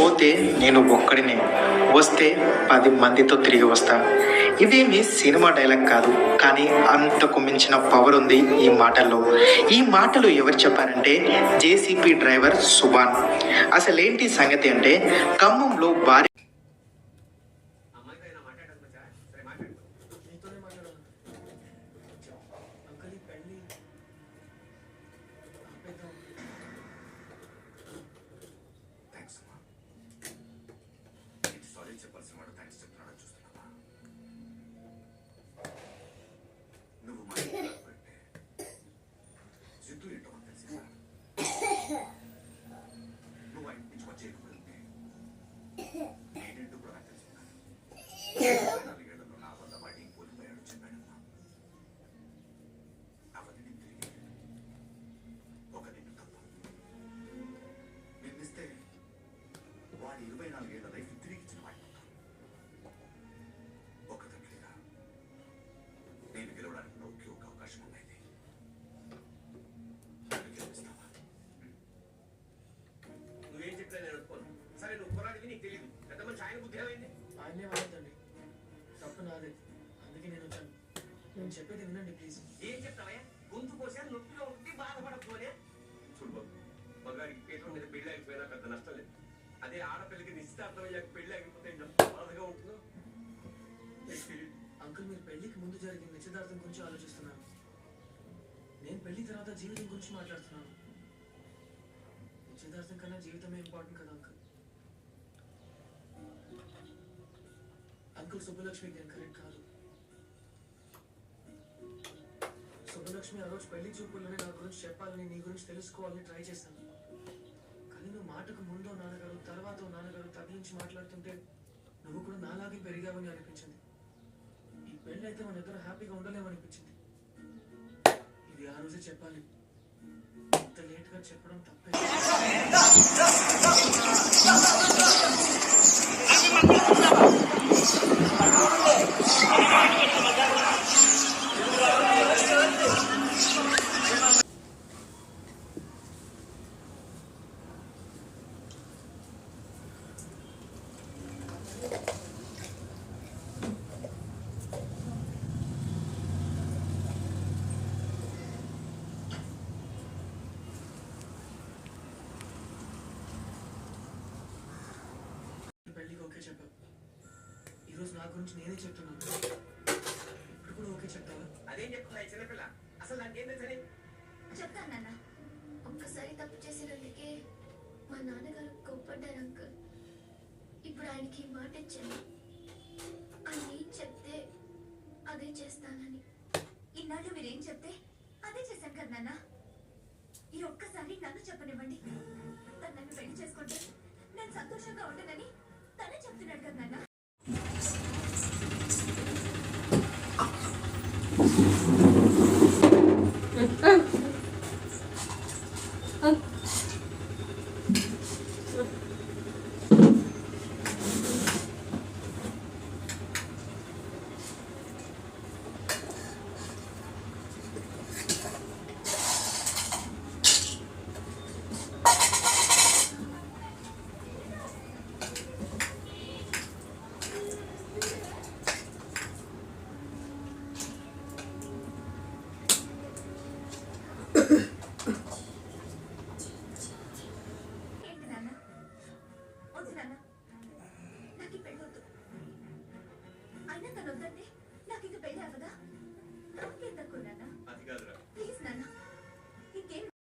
పోతే నేను ఒక్కడినే, వస్తే 10 మందితో తిరిగి వస్తా. ఇదేమి సినిమా డైలాగ్ కాదు, కానీ అంతకు మించిన పవర్ ఉంది ఈ మాటల్లో. ఈ మాటలు ఎవరు చెప్పారంటే జేసీపీ డ్రైవర్ సుభాన్. అసలేంటి సంగతి అంటే ఖమ్మంలో భారీ ఆయనే వద్దండి, తప్పు నాదే. అందుకే నేను వచ్చాను. నేను చెప్పేది వినండి ప్లీజ్. ఏం చెప్తావా? గొంతు కోసా నొప్పిలో ఉంటే బాధపడకపోనే. చూడు, మగాడికి పీఠం మీద పెళ్లి ఆగిపోయినా పెద్ద నష్టం లేదు. అదే ఆడపిల్లకి నిశ్చితార్థం అయ్యాక పెళ్లి ఆగిపోతే ఎంత బాధగా ఉంటుందో. అంకుల్, మీరు పెళ్లికి ముందు జరిగిన నిశ్చితార్థం గురించి ఆలోచిస్తున్నాను. నేను పెళ్లి తర్వాత జీవితం గురించి మాట్లాడుతున్నాను. నిశ్చితార్థం కన్నా జీవితమే ఇంపార్టెంట్ కదా అంకుల్. అంకుల్, సుబ్బలక్ష్మికి నేను కరెక్ట్ కాదు. సుబ్బలక్ష్మి ఆ రోజు పెళ్లి చూపుల్లోనే నా గురించి చెప్పాలని, నీ గురించి తెలుసుకోవాలని ట్రై చేశాను. కానీ నువ్వు మాటకు ముందో నాన్నగారు, తర్వాత నాన్నగారు తగిలించి మాట్లాడుతుంటే నువ్వు కూడా నాలాగే పెరిగావని అనిపించింది. ఈ పెళ్లి అయితే మన ఇద్దరు హ్యాపీగా ఉండలేమనిపించింది. ఇది ఆ రోజే చెప్పాలి. ఇంత లేట్గా చెప్పడం తప్పే. పెళ్లికి ఓకే చెప్పావు. ఈరోజు నా గురించి నేనే చెప్తున్నాను. ఇప్పుడు కూడా ఓకే చెప్తావా? అదేం చెప్తున్నా ఈ చిన్నపిల్ల? అసలు నాకేం తెలుసని చెప్తాను నాన్న. ఒక్కసారి తప్పు చేసినందుకే మా నాన్నగారు కోప్పడ్డారు అంకుల్. ఇప్పుడు ఆయనకి మాట ఇచ్చాను, అన్నీ చెప్తే అదే చేస్తానని. ఇన్నాళ్ళు మీరేం చెప్తే అదే చేశాను కదా నాన్న. ఈ ఒక్కసారి నన్ను చెప్పనివ్వండి. తను నన్ను పెళ్లి చేసుకుంటే నేను సంతోషంగా ఉంటానని తనే చెప్తున్నాడు కదా నాన్న. ఏంటి నాన్న? వద్దు నాన్న, నాకు ఈ పెళ్ళి వద్దు. అయినా తను వద్దంటే నాకు ఇంక పెళ్ళి అవ్వదా?